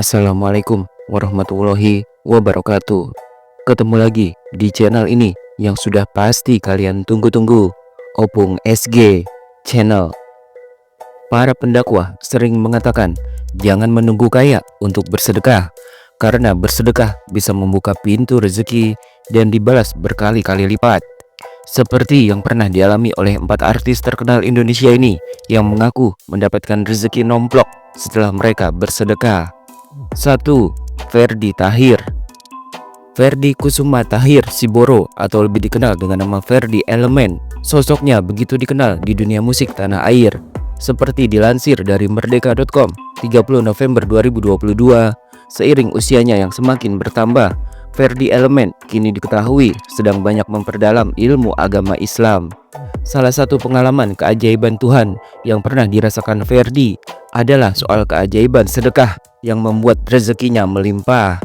Assalamualaikum warahmatullahi wabarakatuh. Ketemu lagi di channel ini yang sudah pasti kalian tunggu-tunggu, Opung SG Channel. Para pendakwah sering mengatakan jangan menunggu kaya untuk bersedekah, karena bersedekah bisa membuka pintu rezeki dan dibalas berkali-kali lipat. Seperti yang pernah dialami oleh 4 artis terkenal Indonesia ini yang mengaku mendapatkan rezeki nomplok setelah mereka bersedekah. 1. Ferdy Tahir. Ferdy Kusuma Tahir Siboro atau lebih dikenal dengan nama Ferdy Elemen. Sosoknya begitu dikenal di dunia musik tanah air. Seperti dilansir dari merdeka.com 30 November 2022, seiring usianya yang semakin bertambah, Ferdy Elemen kini diketahui sedang banyak memperdalam ilmu agama Islam. Salah satu pengalaman keajaiban Tuhan yang pernah dirasakan Ferdy adalah soal keajaiban sedekah yang membuat rezekinya melimpah.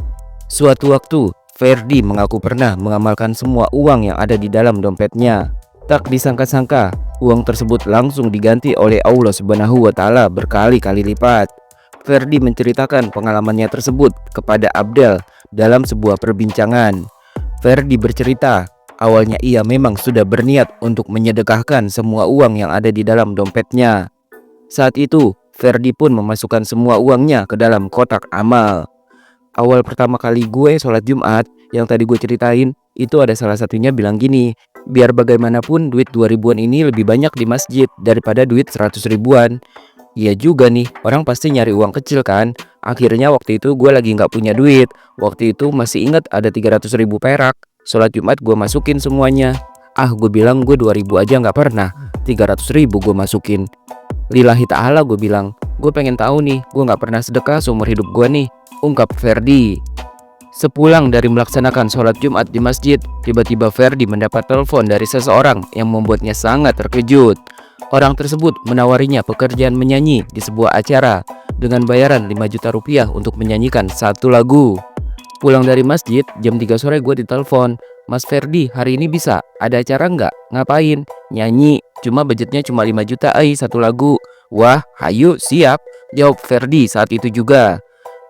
Suatu waktu, Ferdy mengaku pernah mengamalkan semua uang yang ada di dalam dompetnya. Tak disangka-sangka, uang tersebut langsung diganti oleh Allah Subhanahu wa Ta'ala berkali-kali lipat. Ferdy menceritakan pengalamannya tersebut kepada Abdel dalam sebuah perbincangan. Ferdy bercerita, awalnya ia memang sudah berniat untuk menyedekahkan semua uang yang ada di dalam dompetnya. Saat itu, Ferdy pun memasukkan semua uangnya ke dalam kotak amal. Awal pertama kali gue sholat Jumat yang tadi gue ceritain, itu ada salah satunya bilang gini, biar bagaimanapun duit 2000-an ini lebih banyak di masjid daripada duit 100 ribuan. Iya juga nih, orang pasti nyari uang kecil kan. Akhirnya waktu itu gue lagi gak punya duit. Waktu itu masih ingat ada 300 ribu perak. Sholat Jumat gue masukin semuanya. Gue bilang gue 2000 aja gak pernah, 300 ribu gue masukin. Lillahi ta'ala gue bilang, gue pengen tahu nih, gue gak pernah sedekah seumur hidup gue nih, ungkap Ferdy. Sepulang dari melaksanakan sholat Jumat di masjid, tiba-tiba Ferdy mendapat telepon dari seseorang yang membuatnya sangat terkejut. Orang tersebut menawarinya pekerjaan menyanyi di sebuah acara dengan bayaran 5 juta rupiah untuk menyanyikan satu lagu. Pulang dari masjid, jam 3 sore gue ditelepon, Mas Ferdy, hari ini bisa? Ada acara nggak? Ngapain? Nyanyi, cuma budgetnya cuma 5 juta satu lagu. Wah, hayu, siap, jawab Ferdy saat itu juga.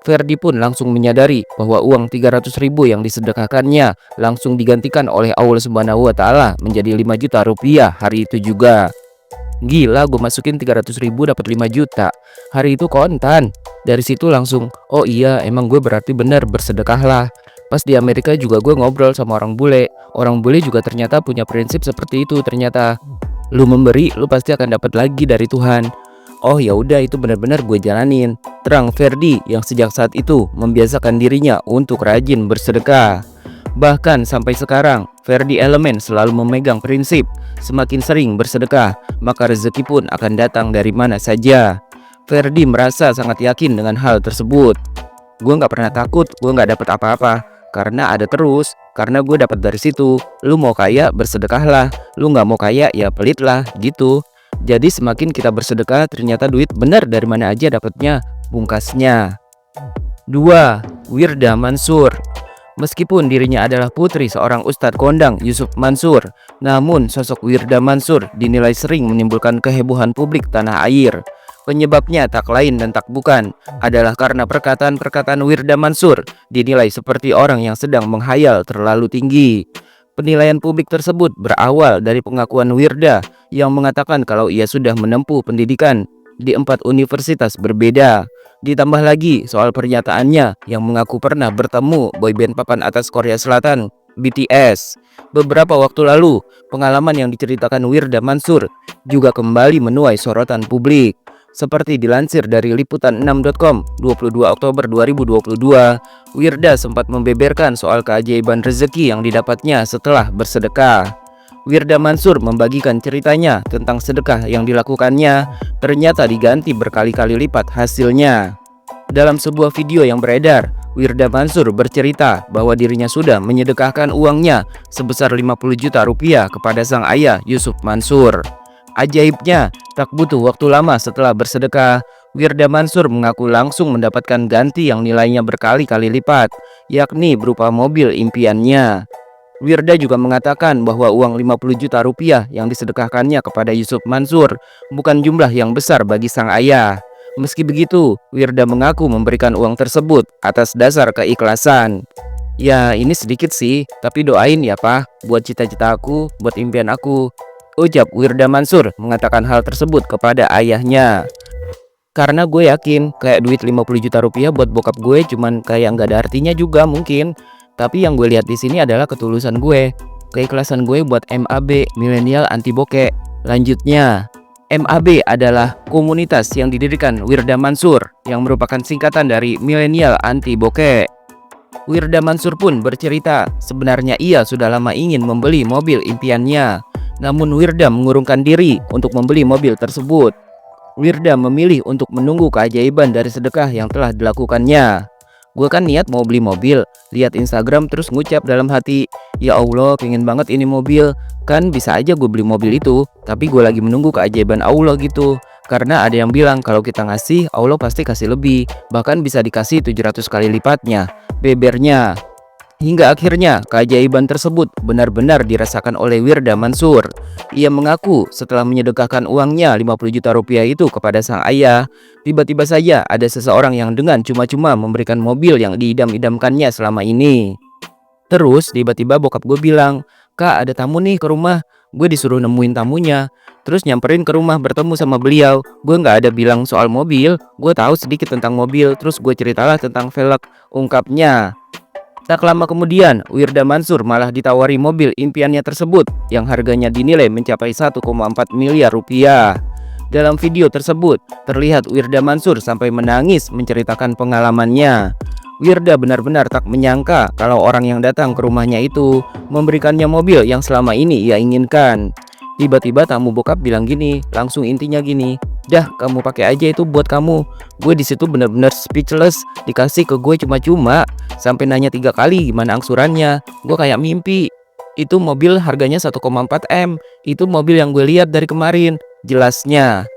Ferdy pun langsung menyadari bahwa uang 300 ribu yang disedekahkannya langsung digantikan oleh Allah Subhanahu wa Ta'ala menjadi 5 juta rupiah hari itu juga. Gila, gue masukin 300 ribu dapat 5 juta. Hari itu kontan. Dari situ langsung, oh iya, emang gue berarti bener bersedekah lah. Pas di Amerika juga gue ngobrol sama orang bule. Orang bule juga ternyata punya prinsip seperti itu ternyata. Lu memberi, lu pasti akan dapat lagi dari Tuhan. Oh ya udah, itu benar-benar gue jalanin, terang Ferdy yang sejak saat itu membiasakan dirinya untuk rajin bersedekah. Bahkan sampai sekarang, Ferdy Elemen selalu memegang prinsip semakin sering bersedekah, maka rezeki pun akan datang dari mana saja. Ferdy merasa sangat yakin dengan hal tersebut. Gue gak pernah takut gue gak dapat apa-apa, karena ada terus, karena gue dapat dari situ. Lu mau kaya, bersedekahlah. Lu gak mau kaya, ya pelitlah, gitu. Jadi semakin kita bersedekah, ternyata duit benar dari mana aja dapatnya, pungkasnya. 2. Wirda Mansur. Meskipun dirinya adalah putri seorang Ustadz kondang Yusuf Mansur, namun sosok Wirda Mansur dinilai sering menimbulkan kehebohan publik tanah air. Penyebabnya tak lain dan tak bukan adalah karena perkataan-perkataan Wirda Mansur dinilai seperti orang yang sedang menghayal terlalu tinggi. Penilaian publik tersebut berawal dari pengakuan Wirda yang mengatakan kalau ia sudah menempuh pendidikan di 4 universitas berbeda. Ditambah lagi soal pernyataannya yang mengaku pernah bertemu boyband papan atas Korea Selatan, BTS. Beberapa waktu lalu, pengalaman yang diceritakan Wirda Mansur juga kembali menuai sorotan publik. Seperti dilansir dari liputan6.com 22 Oktober 2022, Wirda sempat membeberkan soal keajaiban rezeki yang didapatnya setelah bersedekah. Wirda Mansur membagikan ceritanya tentang sedekah yang dilakukannya ternyata diganti berkali-kali lipat hasilnya. Dalam sebuah video yang beredar, Wirda Mansur bercerita bahwa dirinya sudah menyedekahkan uangnya sebesar 50 juta rupiah kepada sang ayah Yusuf Mansur. Ajaibnya, tak butuh waktu lama setelah bersedekah, Wirda Mansur mengaku langsung mendapatkan ganti yang nilainya berkali-kali lipat, yakni berupa mobil impiannya. Wirda juga mengatakan bahwa uang 50 juta rupiah yang disedekahkannya kepada Yusuf Mansur bukan jumlah yang besar bagi sang ayah. Meski begitu, Wirda mengaku memberikan uang tersebut atas dasar keikhlasan. Ya ini sedikit sih, tapi doain ya Pak, buat cita-cita aku, buat impian aku. Ucap Wirda Mansur mengatakan hal tersebut kepada ayahnya. Karena gue yakin kayak duit 50 juta rupiah buat bokap gue cuman kayak nggak ada artinya juga mungkin. Tapi yang gue lihat di sini adalah ketulusan gue, keikhlasan gue buat MAB, Milenial Anti Bokek. Lanjutnya, MAB adalah komunitas yang didirikan Wirda Mansur yang merupakan singkatan dari Milenial Anti Bokek. Wirda Mansur pun bercerita, sebenarnya ia sudah lama ingin membeli mobil impiannya. Namun Wirda mengurungkan diri untuk membeli mobil tersebut. Wirda memilih untuk menunggu keajaiban dari sedekah yang telah dilakukannya. Gue kan niat mau beli mobil, lihat Instagram terus ngucap dalam hati, ya Allah pengen banget ini mobil. Kan bisa aja gue beli mobil itu, tapi gue lagi menunggu keajaiban Allah gitu. Karena ada yang bilang kalau kita ngasih, Allah pasti kasih lebih, bahkan bisa dikasih 700 kali lipatnya. Bebernya. Hingga akhirnya keajaiban tersebut benar-benar dirasakan oleh Wirda Mansur. Ia mengaku setelah menyedekahkan uangnya 50 juta rupiah itu kepada sang ayah, tiba-tiba saja ada seseorang yang dengan cuma-cuma memberikan mobil yang diidam-idamkannya selama ini. Terus tiba-tiba bokap gue bilang, "Kak, ada tamu nih ke rumah." Gue disuruh nemuin tamunya. Terus nyamperin ke rumah bertemu sama beliau. Gue nggak ada bilang soal mobil, gue tahu sedikit tentang mobil. Terus gue ceritalah tentang velg, ungkapnya. Tak lama kemudian, Wirda Mansur malah ditawari mobil impiannya tersebut yang harganya dinilai mencapai 1,4 miliar rupiah. Dalam video tersebut, terlihat Wirda Mansur sampai menangis menceritakan pengalamannya. Wirda benar-benar tak menyangka kalau orang yang datang ke rumahnya itu memberikannya mobil yang selama ini ia inginkan. Tiba-tiba tamu bokap bilang gini, langsung intinya gini, "Dah, kamu pakai aja itu buat kamu." Gue di situ benar-benar speechless, dikasih ke gue cuma-cuma, sampai nanya 3 kali gimana angsurannya. Gue kayak mimpi. Itu mobil harganya 1,4 M. Itu mobil yang gue lihat dari kemarin. Jelasnya,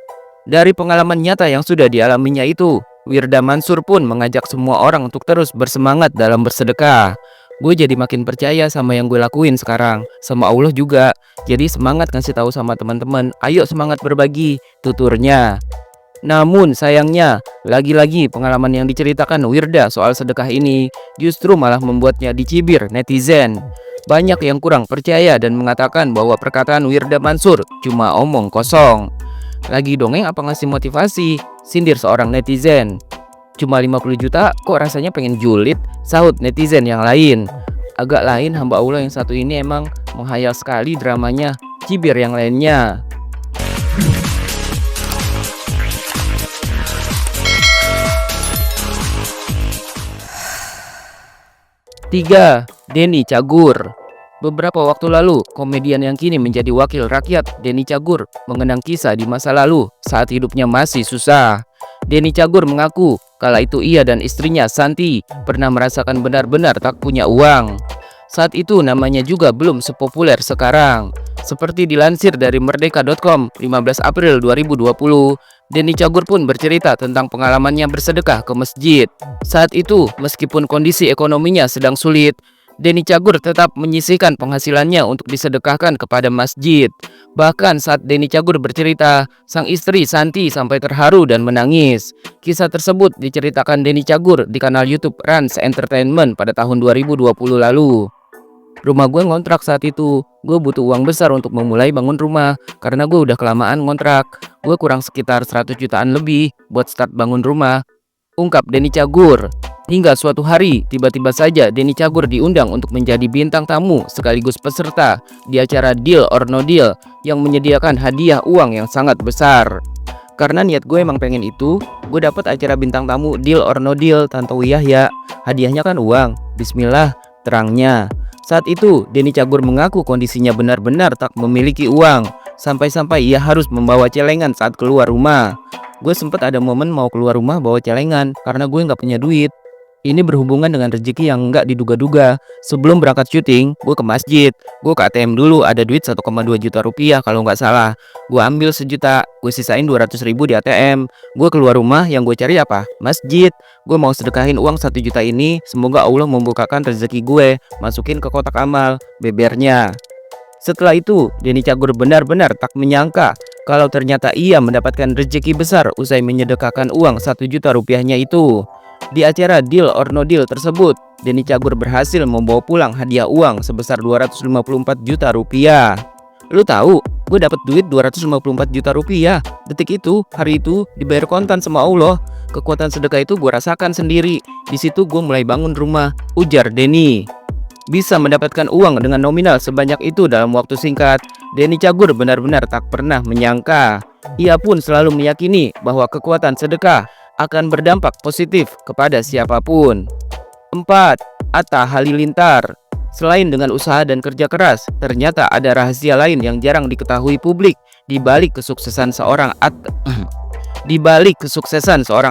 dari pengalaman nyata yang sudah dialaminya itu, Wirda Mansur pun mengajak semua orang untuk terus bersemangat dalam bersedekah. Gue jadi makin percaya sama yang gue lakuin sekarang, sama Allah juga. Jadi semangat ngasih tahu sama teman-teman, ayo semangat berbagi, tuturnya. Namun sayangnya, lagi-lagi pengalaman yang diceritakan Wirda soal sedekah ini justru malah membuatnya dicibir netizen. Banyak yang kurang percaya dan mengatakan bahwa perkataan Wirda Mansur cuma omong kosong. Lagi dongeng apa ngasih motivasi, sindir seorang netizen. Cuma 50 juta kok rasanya pengen julid, sahut netizen yang lain. Agak lain hamba Allah yang satu ini emang menghayal sekali dramanya, cibir yang lainnya. 3. Denny Cagur. Beberapa waktu lalu, komedian yang kini menjadi wakil rakyat, Denny Cagur, mengenang kisah di masa lalu saat hidupnya masih susah. Denny Cagur mengaku kala itu ia dan istrinya Santi pernah merasakan benar-benar tak punya uang. Saat itu namanya juga belum sepopuler sekarang. Seperti dilansir dari merdeka.com 15 April 2020, Denny Cagur pun bercerita tentang pengalamannya bersedekah ke masjid. Saat itu, meskipun kondisi ekonominya sedang sulit, Denny Cagur tetap menyisihkan penghasilannya untuk disedekahkan kepada masjid. Bahkan saat Denny Cagur bercerita, sang istri Santi sampai terharu dan menangis. Kisah tersebut diceritakan Denny Cagur di kanal YouTube Rans Entertainment pada tahun 2020 lalu. Rumah gue ngontrak saat itu. Gue butuh uang besar untuk memulai bangun rumah karena gue udah kelamaan ngontrak. Gue kurang sekitar 100 jutaan lebih buat start bangun rumah, ungkap Denny Cagur. Hingga suatu hari, tiba-tiba saja Denny Cagur diundang untuk menjadi bintang tamu sekaligus peserta di acara Deal or No Deal yang menyediakan hadiah uang yang sangat besar. Karena niat gue emang pengen itu, gue dapat acara bintang tamu Deal or No Deal Tantowi Yahya. Hadiahnya kan uang. Bismillah, terangnya. Saat itu, Denny Cagur mengaku kondisinya benar-benar tak memiliki uang. Sampai-sampai ia harus membawa celengan saat keluar rumah. Gue sempet ada momen mau keluar rumah bawa celengan karena gue nggak punya duit. Ini berhubungan dengan rezeki yang nggak diduga-duga. Sebelum berangkat syuting, gue ke masjid. Gue ke ATM dulu, ada duit 1,2 juta rupiah kalau nggak salah. Gue ambil 1 juta, gue sisain 200 ribu di ATM. Gue keluar rumah, yang gue cari apa? Masjid. Gue mau sedekahin uang 1 juta ini. Semoga Allah membukakan rezeki gue. Masukin ke kotak amal, bebernya. Setelah itu, Denny Cagur benar-benar tak menyangka kalau ternyata ia mendapatkan rezeki besar usai menyedekahkan uang 1 juta rupiahnya itu. Di acara Deal or No Deal tersebut, Denny Cagur berhasil membawa pulang hadiah uang sebesar 254 juta rupiah. Lu tahu, gue dapet duit 254 juta rupiah. Detik itu, hari itu, dibayar kontan sama Allah. Kekuatan sedekah itu gue rasakan sendiri. Di situ gue mulai bangun rumah, ujar Denny. Bisa mendapatkan uang dengan nominal sebanyak itu dalam waktu singkat, Denny Cagur benar-benar tak pernah menyangka. Ia pun selalu meyakini bahwa kekuatan sedekah akan berdampak positif kepada siapapun. 4. Atta Halilintar. Selain dengan usaha dan kerja keras, ternyata ada rahasia lain yang jarang diketahui publik di balik kesuksesan seorang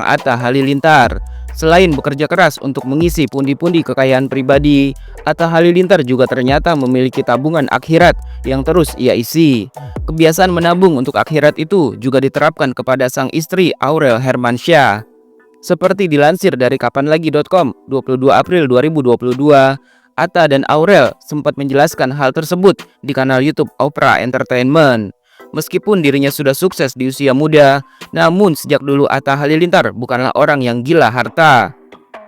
Atta Halilintar. Selain bekerja keras untuk mengisi pundi-pundi kekayaan pribadi, Atta Halilintar juga ternyata memiliki tabungan akhirat yang terus ia isi. Kebiasaan menabung untuk akhirat itu juga diterapkan kepada sang istri Aurel Hermansyah. Seperti dilansir dari kapanlagi.com 22 April 2022, Atta dan Aurel sempat menjelaskan hal tersebut di kanal YouTube Oprah Entertainment. Meskipun dirinya sudah sukses di usia muda, namun sejak dulu Atta Halilintar bukanlah orang yang gila harta.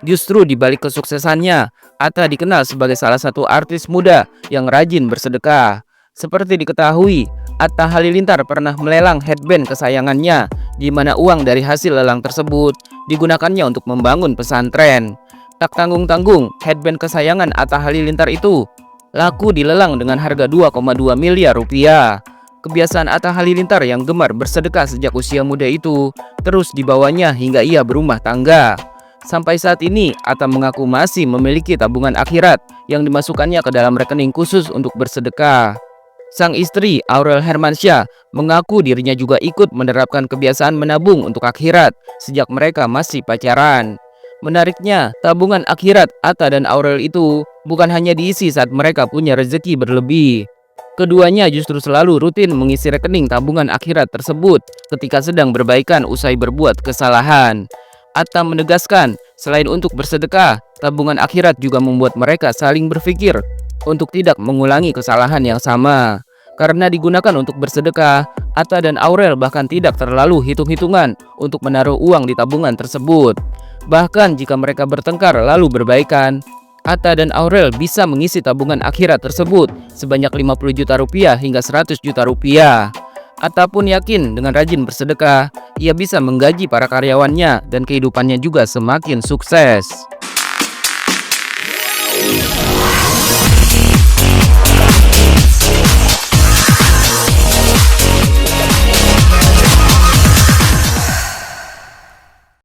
Justru di balik kesuksesannya, Atta dikenal sebagai salah satu artis muda yang rajin bersedekah. Seperti diketahui, Atta Halilintar pernah melelang headband kesayangannya, di mana uang dari hasil lelang tersebut digunakannya untuk membangun pesantren. Tak tanggung-tanggung, headband kesayangan Atta Halilintar itu laku dilelang dengan harga 2,2 miliar rupiah. Kebiasaan Atta Halilintar yang gemar bersedekah sejak usia muda itu terus dibawanya hingga ia berumah tangga. Sampai saat ini, Atta mengaku masih memiliki tabungan akhirat yang dimasukkannya ke dalam rekening khusus untuk bersedekah. Sang istri, Aurel Hermansyah, mengaku dirinya juga ikut menerapkan kebiasaan menabung untuk akhirat sejak mereka masih pacaran. Menariknya, tabungan akhirat Atta dan Aurel itu bukan hanya diisi saat mereka punya rezeki berlebih. Keduanya justru selalu rutin mengisi rekening tabungan akhirat tersebut ketika sedang berbaikan usai berbuat kesalahan. Atta menegaskan, selain untuk bersedekah, tabungan akhirat juga membuat mereka saling berpikir untuk tidak mengulangi kesalahan yang sama. Karena digunakan untuk bersedekah, Atta dan Aurel bahkan tidak terlalu hitung-hitungan untuk menaruh uang di tabungan tersebut. Bahkan jika mereka bertengkar lalu berbaikan, Atta dan Aurel bisa mengisi tabungan akhirat tersebut sebanyak 50 juta rupiah hingga 100 juta rupiah. Atta pun yakin dengan rajin bersedekah, ia bisa menggaji para karyawannya dan kehidupannya juga semakin sukses.